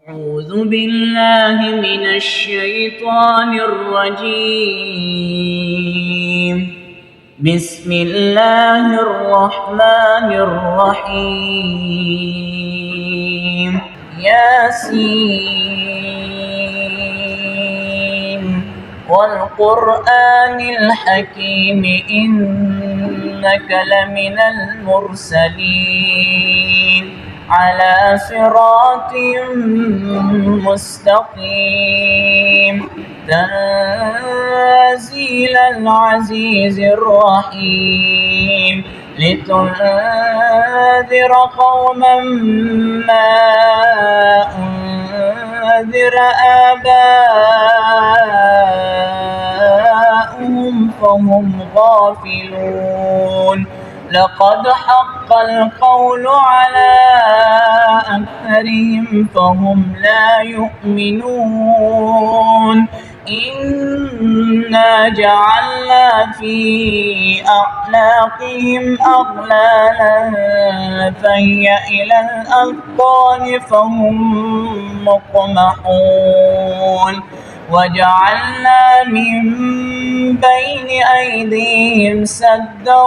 أعوذ بالله من الشيطان الرجيم. بسم الله الرحمن الرحيم. ياسين والقرآن الحكيم إنك لمن المرسلين على صراط مستقيم تنزيل العزيز الرحيم لتنذر قوما ما أنذر آباؤهم فهم غافلون لقد حق القول على أكثرهم فهم لا يؤمنون إنا جعلنا في أعناقهم أغلالا فهي إلى الأذقان فهم مقمحون وجعلنا من بين أيديهم سدا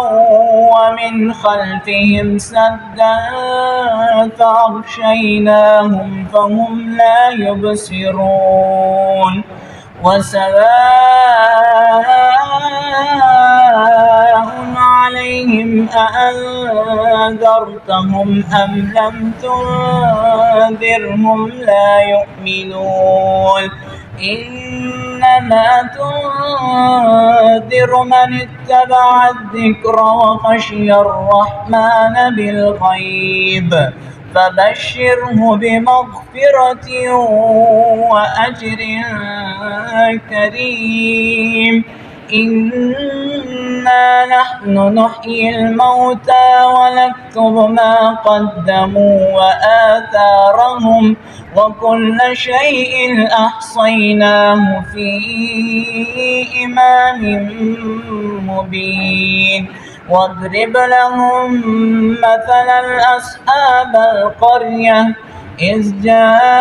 ومن خلفهم سدا فأغشيناهم فهم لا يبصرون وسواء عليهم أأنذرتهم أم لم تنذرهم لا يؤمنون إنما تنذر من اتبع الذكر وخشي الرحمن بالغيب فبشره بمغفرة وأجر كريم إنا نحن نحيي الموتى ونكتب ما قدموا وآثارهم وكل شيء أحصيناه في إمام مبين واضرب لهم مثلا أصحاب القرية إذ جاءها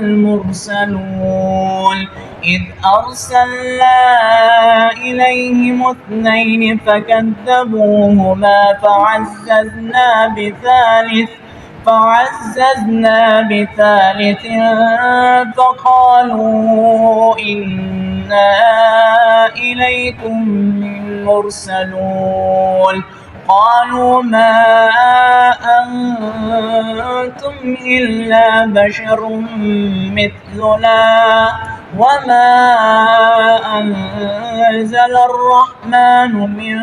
المرسلون إذ أرسلنا إليهم اثنين فكذبوهما فعززنا بثالث فقالوا إنا إليكم مرسلون قالوا ما أنتم إلا بشر مثلنا وما أنزل الرحمن من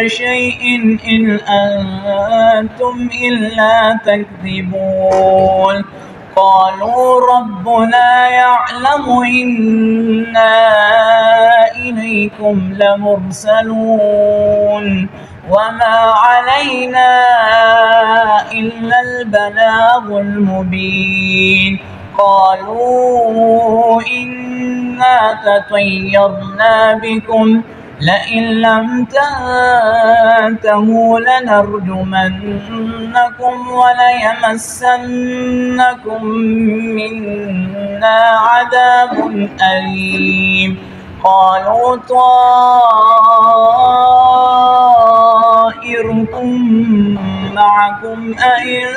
شيء إن أنتم إلا تكذبون قالوا ربنا يعلم إنا إليكم لمرسلون وما علينا إلا البلاغ المبين قالوا إنا تطيرنا بكم لئن لم تنتهوا لنرجمنكم وليمسنكم منا عذاب أليم قالوا طائركم معكم أئن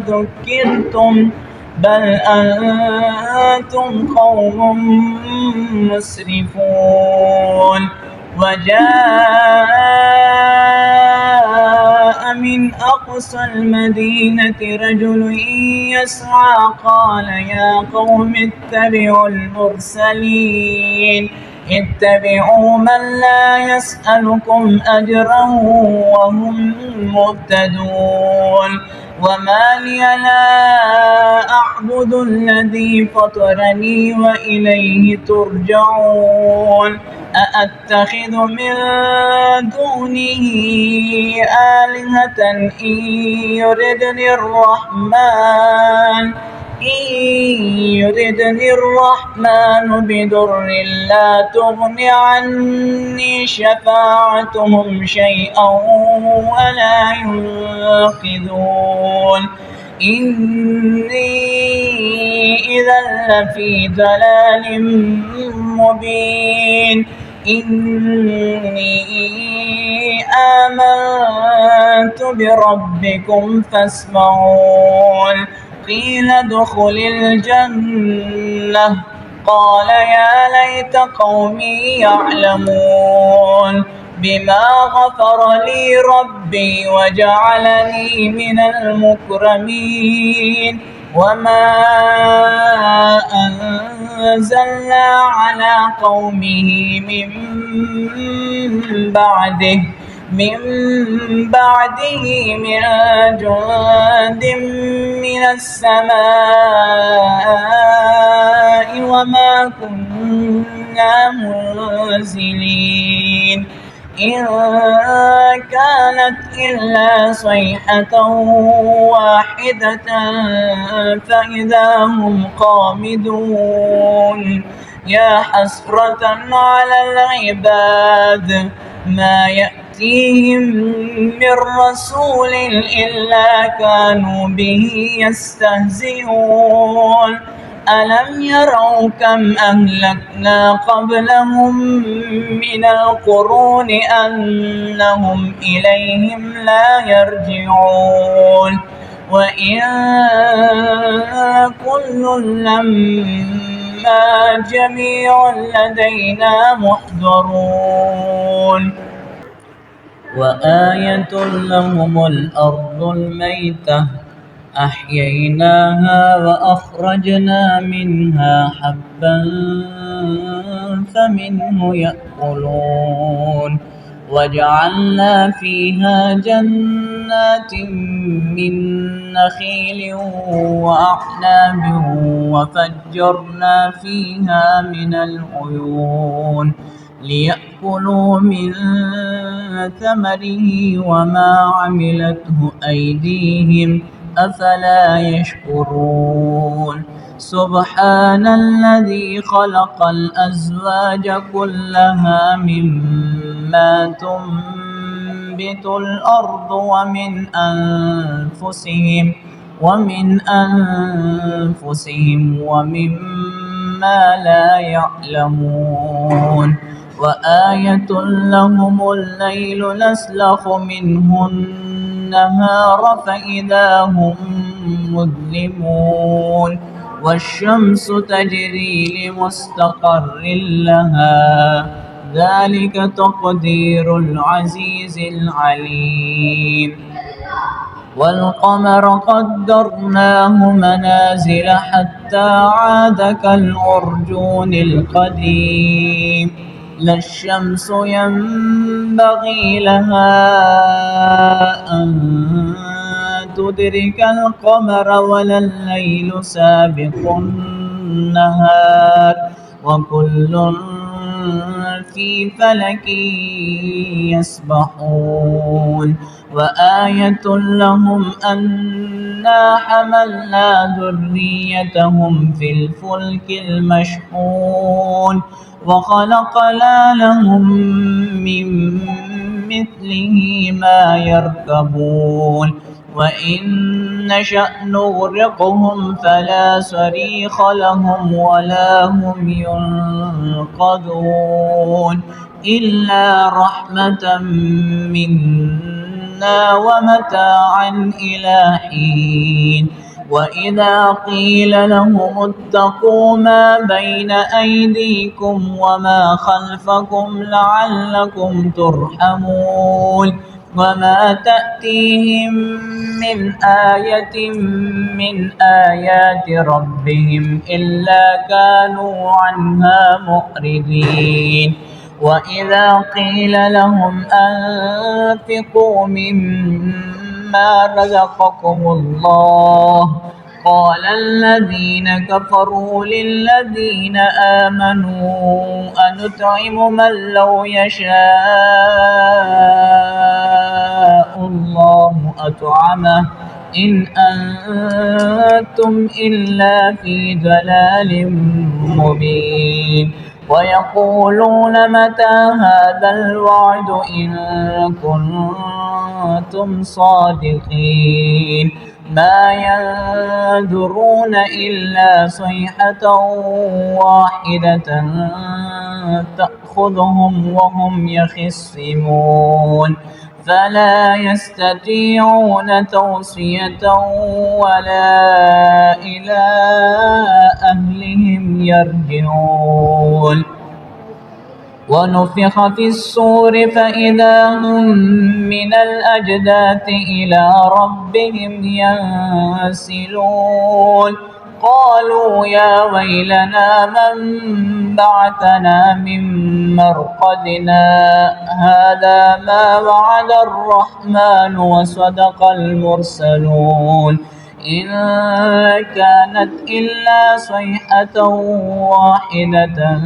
ذكرتم بل أنتم قوم مسرفون وجاء من أقصى المدينة رجل يسعى قال يا قوم اتبعوا المرسلين اتبعوا من لا يسألكم أجرا وهم مهتدون وما لي لا أعبد الذي فطرني وإليه ترجعون أأتخذ من دونه آلهة إن يردني الرحمن إن يردني الرحمن بضر لا تغن عني شفاعتهم شيئا ولا ينقذون إني إذا لفي ضلال مبين إني آمنت بربكم فاسمعون قيل ادخل الجنة قال يا ليت قومي يعلمون بما غفر لي ربي وجعلني من المكرمين وما أنزلنا على قومه من بعده من جند من السماء وما كنا منزلين إن كانت إلا صيحة واحدة فإذا هم خامدون يا حسرة على العباد ما يأتيهم من رسول إلا كانوا به يستهزئون ألم يروا كم أهلكنا قبلهم من القرون أنهم إليهم لا يرجعون وإن كل لما جميع لدينا محضرون وآية لهم الأرض الميتة أحييناها وأخرجنا منها حبا فمنه يأكلون وجعلنا فيها جنات من نخيل وأعناب وفجرنا فيها من العيون ليأكلوا من ثمره وما عملته أيديهم أفلا يشكرون سبحان الذي خلق الأزواج كلها مما تنبت الأرض ومن أنفسهم ومما لا يعلمون وآية لهم الليل نسلخ منه النهار فإذا هم مظلمون والشمس تجري لمستقر لها ذلك تقدير العزيز العليم والقمر قدرناه منازل حتى عاد كالعرجون القديم لا الشمس ينبغي لها أن تدرك القمر ولا الليل سابق النهار وكل في فلك يسبحون وآية لهم أنا حملنا ذريتهم في الفلك المشحون وخلقنا لهم من مثله ما يركبون وإن نشأ نغرقهم فلا صريخ لهم ولا هم ينقذون إلا رحمة منا ومتاعا إلى حين وإذا قيل لهم اتقوا ما بين أيديكم وما خلفكم لعلكم ترحمون وما تأتيهم من آية من آيات ربهم إلا كانوا عنها معرضين وإذا قيل لهم أنفقوا مما رزقكم الله قال الذين كفروا للذين آمنوا أنطعم من لو يشاء الله أطعمه إن أنتم إلا في ضلال مبين ويقولون متى هذا الوعد إن كنتم صادقين ما ينظرون إلا صيحة واحدة تأخذهم وهم يخصمون فلا يستطيعون توصية ولا إلى أهلهم يرجعون ونفخ في الصور فإذا هم من الأجداث إلى ربهم ينسلون قالوا يا ويلنا من بعثنا من مرقدنا هذا ما وعد الرحمن وصدق المرسلون إن كانت إلا صيحة واحدة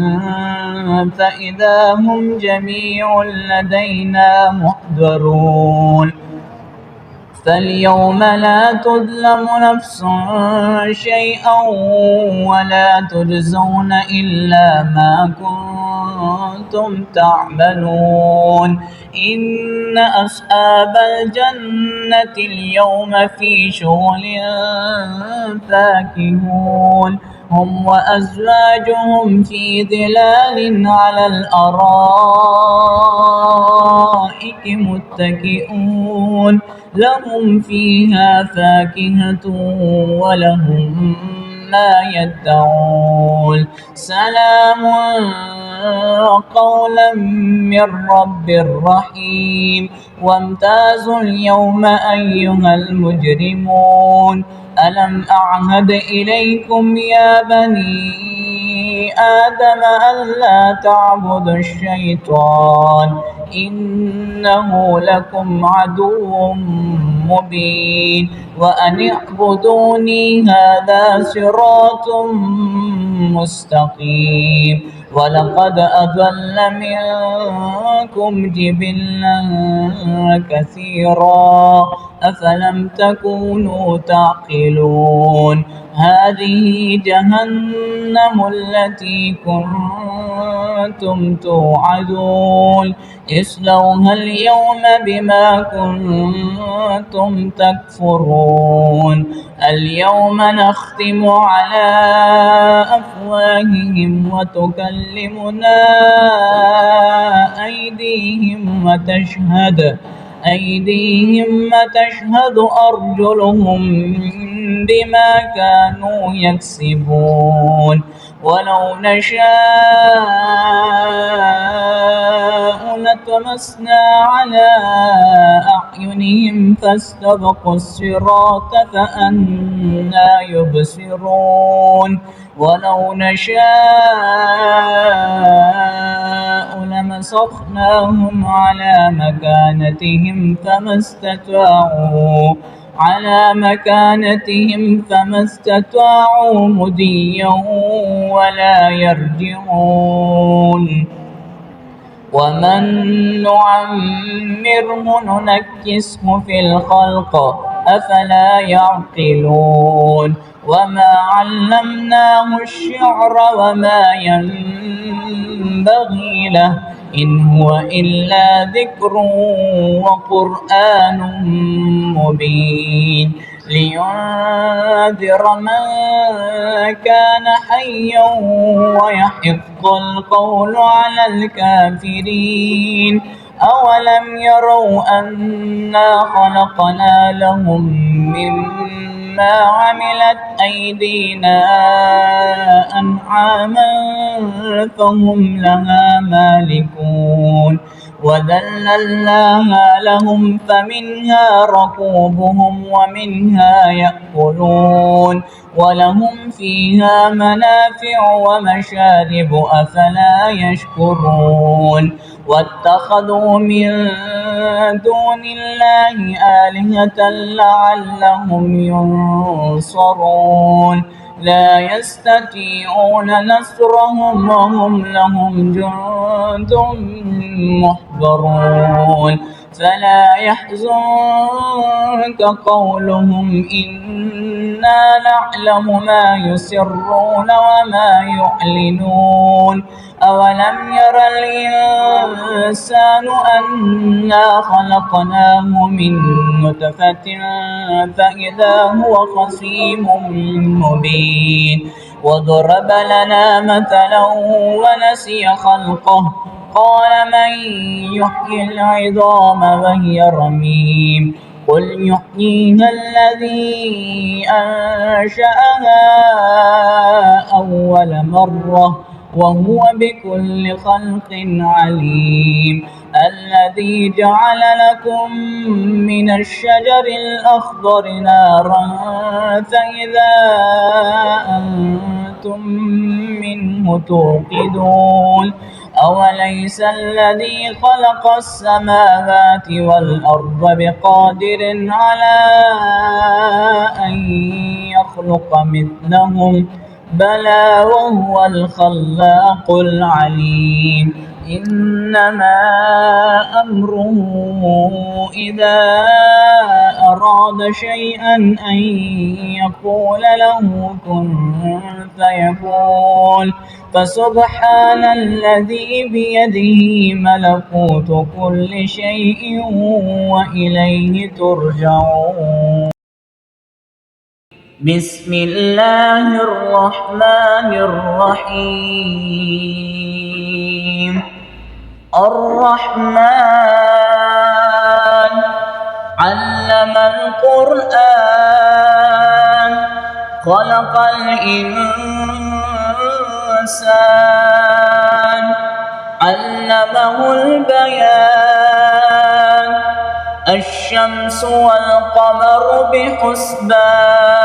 فإذا هم جميع لدينا محضرون فاليوم لا تظلم نفس شيئا ولا تجزون إلا ما كنتم تعملون إن أصحاب الجنة اليوم في شغل فاكهون هم وأزواجهم في ظلال على الأرائك متكئون لهم فيها فاكهة ولهم ما يدعون سلام قولا من رب رحيم وامتازوا اليوم أيها المجرمون ألم أعهد إليكم يا بني آدم ألا تعبدوا الشيطان إنه لكم عدو مبين وأن اعبدوني هذا صراط مستقيم ولقد أضل منكم جبلا كثيرا أفلم تكونوا تعقلون هذه جهنم التي كنتم توعدون اصلوها اليوم بما كنتم تكفرون اليوم نختم على أفواههم وتكلمنا أيديهم وتشهد أرجلهم بما كانوا يكسبون ولو نشاء لطمسنا على أعينهم فاستبقوا الصراط فأنى يبصرون ولو نشاء لمسخناهم على مكانتهم فما استطاعوا مضيا ولا يرجعون ومن نعمره ننكسه في الخلق أفلا يعقلون وما علمناه الشعر وما ينبغي له إن هو إلا ذكر وقرآن مبين لينذر من كان حيا ويحق القول على الكافرين أولم يروا أنا خلقنا لهم مما عملت أيدينا أنعاما فهم لها مالكون وذللناها لهم فمنها ركوبهم ومنها يأكلون ولهم فيها منافع ومشارب أفلا يشكرون واتخذوا من دون الله آلهة لعلهم ينصرون لا يستطيعون نصرهم وهم لهم جند محضرون فلا يحزنك قولهم إنا نعلم ما يسرون وما يعلنون أولم ير الإنسان أنا خلقناه من نطفة فإذا هو خصيم مبين وضرب لنا مثلا ونسي خلقه قال من يحيي العظام وهي رميم قل يحييها الذي أنشأها أول مرة وهو بكل خلق عليم الذي جعل لكم من الشجر الأخضر نارا فإذا أنتم منه توقدون أوليس الذي خلق السماوات والأرض بقادر على أن يخلق مثلهم بلى وهو الخلاق العليم إنما أمره إذا أراد شيئا أن يقول له كن فيكون فسبحان الذي بيده ملكوت كل شيء وإليه ترجعون بسم الله الرحمن الرحيم الرحمن علم القرآن خلق الإنسان علمه البيان الشمس والقمر بحسبان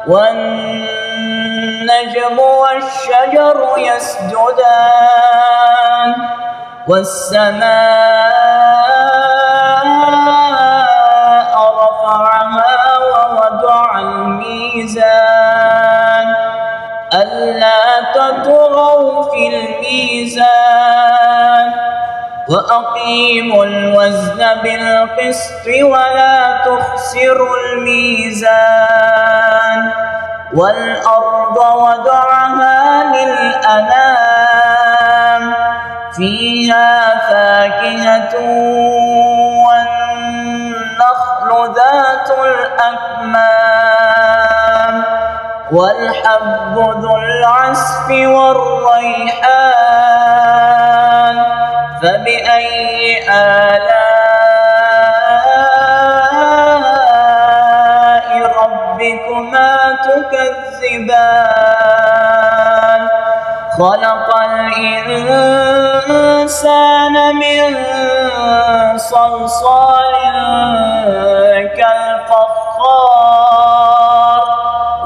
والنجم والشجر يسجدان والسماء رفعها ووضع الميزان ألا تطغوا في الميزان وأقيموا الوزن بالقسط ولا تخسروا الميزان والأرض وضعها للأنام فيها فاكهة والنخل ذات الأكمام والحب ذو العصف والريحان فبأي آلاء ربكما تكذبان خلق الإنسان من صلصال كالفخار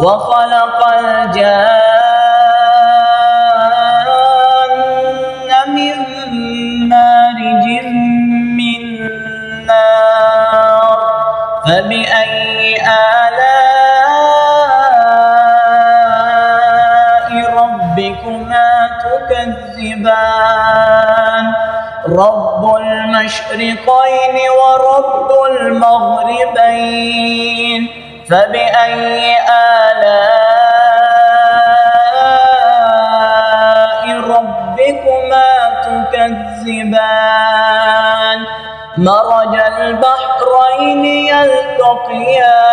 وخلق الجان من مارج من نار فبأي آلاء ربكما تكذبان رب المشرقين ورب المغربين فبأي آلاء ربكما تكذبان مرج البحرين يلتقيان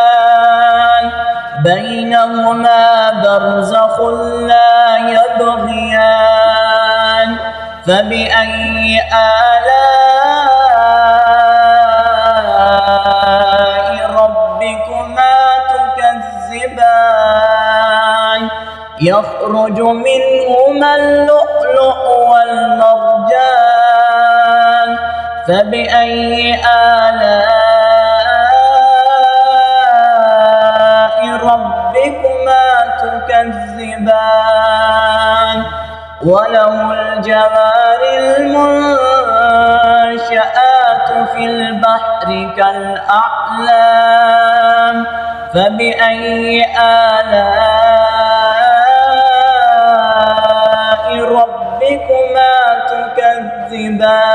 بينهما برزخ لا يبغيان فبأي آلاء ربكما تكذبان يخرج منهما اللؤلؤ والمرجان فبأي آلاء ربكما تكذبان وله الجوار المنشآت في البحر كالأعلام فبأي آلاء ربكما تكذبان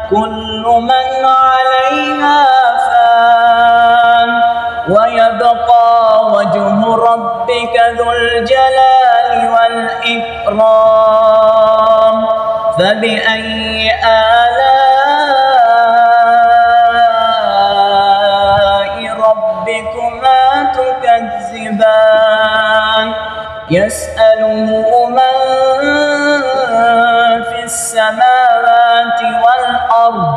كل من عليها فان ويبقى وجه ربك ذو الجلال والإكرام فبأي آلاء ربكما تكذبان يسأله من في السماوات والأرض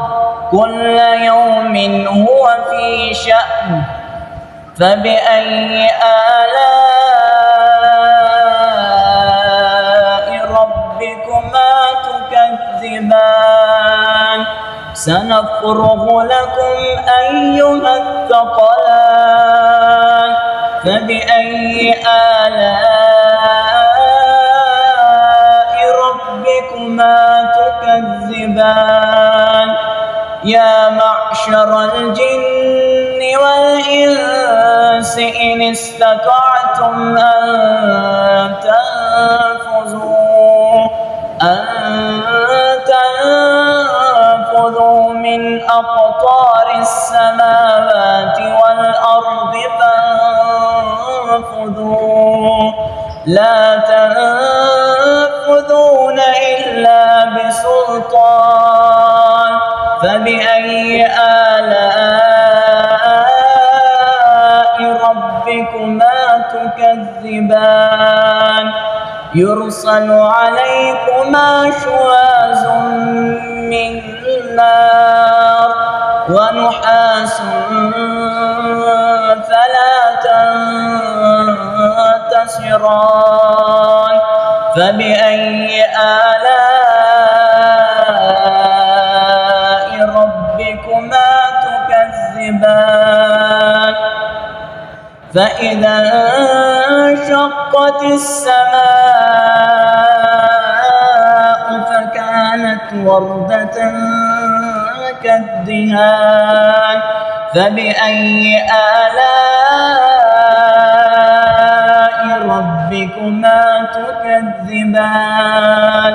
كل يوم هو في شأن فبأي آلاء ربكما تكذبان سنفرغ لكم أيها الثقلان فبأي آلاء ربكما تكذبان يا معشر الجن والإنس إن استطعتم أن تنفذوا من أقطار السماوات والأرض فانفذوا لا تنفذون إلا بسلطان فبأي آلاء ربكما تكذبان يرسل عليكما شواظ من نار ونحاس فلا تنتصران فبأي آلاء ربكما تكذبان فإذا انشقت السماء فكانت وردة كالدهان فبأي آلاء ربكما تكذبان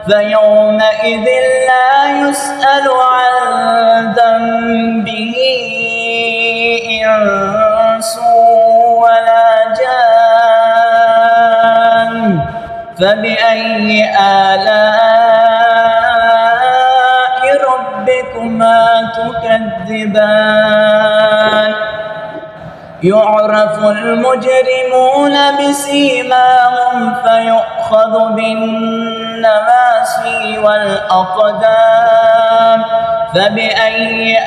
فيومئذ لا يسأل عن ذنبه إنس ولا جان فبأي آلاء ربكما تكذبان يعرف المجرمون بسيماهم فيؤخذ بالنواسي والأقدام فبأي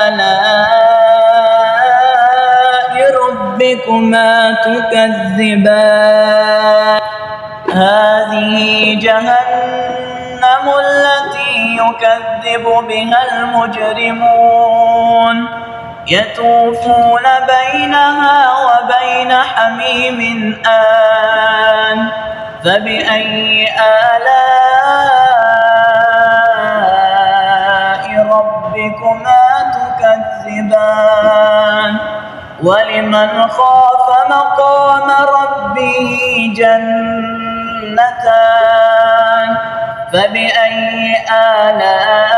آلاء ربكما تكذبان هذه جهنم التي يكذب بها المجرمون يطوفون بينها وبين حميم آن فبأي آلاء ربكما تكذبان ولمن خاف مقام ربه جنتان فبأي آلاء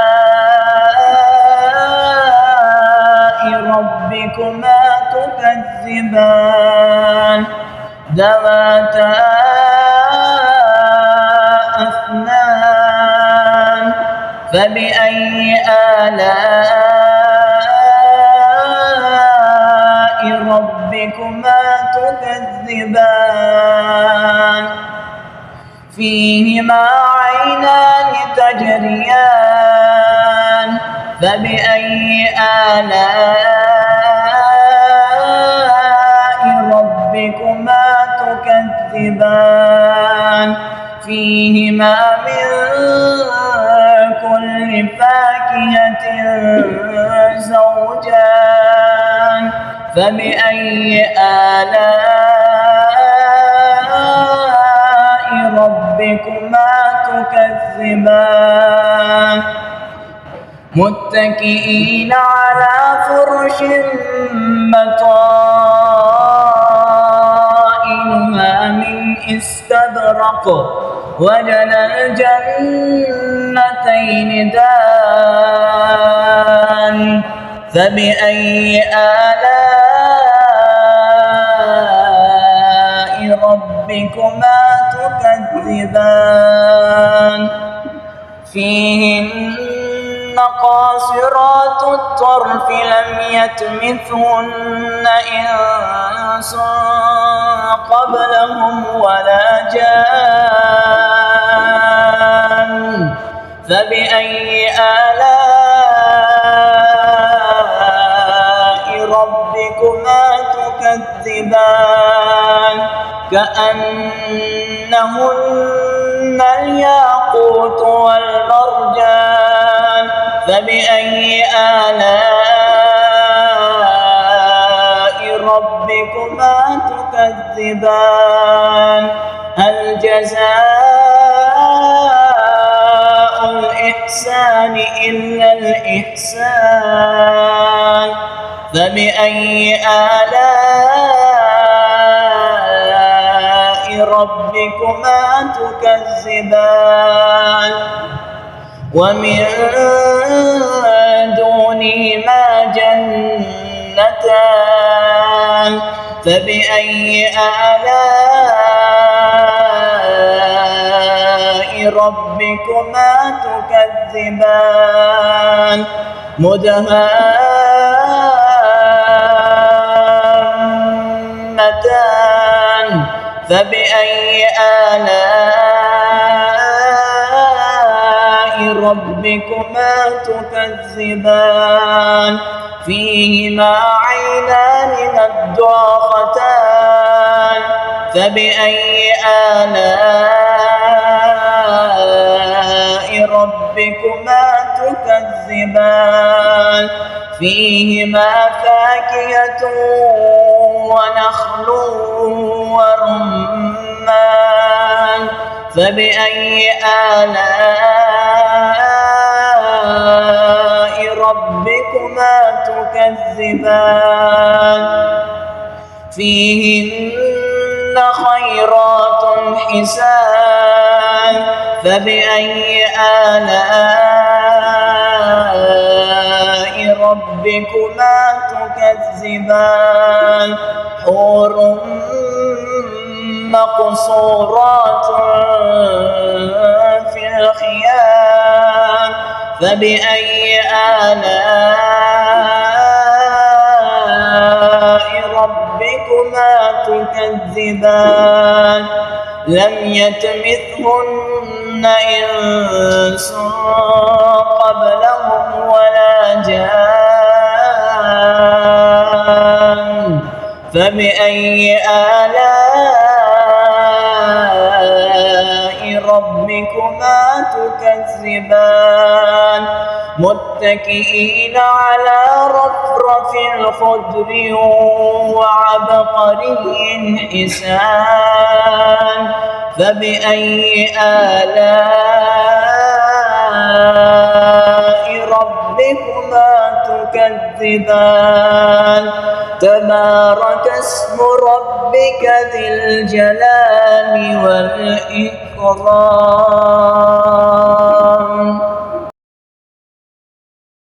ربكما تكذبان ذواتا أفنان فبأي آلاء ربكما تكذبان فيهما عينان تجريان فبأي آلاء ربكما تكذبان فيهما من كل فاكهة زوجان فبأي آلاء ربكما تكذبان متكئين على فرش بطائنها من استبرق وجنى الجنتين هاتين دان فبأي آلاء ربكما تكذبان فيهن قاصرات الطرف لم يطمثهن إنس قبلهم ولا جان فبأي آلاء ربكما تكذبان كأنهن الياقوت والمرجان فبأي آلاء ربكما تكذبان هل جزاء الإحسان إلا الإحسان فبأي آلاء ربكما تكذبان ومن دونهما جنتان فبأي آلاء ربكما تكذبان مدهامتان فبأي آلاء ربكما تكذبان فيهما عينان نضاختان فبأي آلاء ربكما تكذبان فيهما فاكهة ونخل ورمان فبأي آلاء ربكما تكذبان فيهن خيرات حسان فبأي آلاء ربكما تكذبان حور مقصورات في الخيام فبأي آلاء ربكما تكذبان لم يطمثهن إنس قبلهم ولا جان فبأي آلاء ربكما تكذبان متكئين على رفرف خضر وعبقري حسان فبأي آلاء ربكما تكذبان تبارك اسم ربك ذي الجلال والإكرام.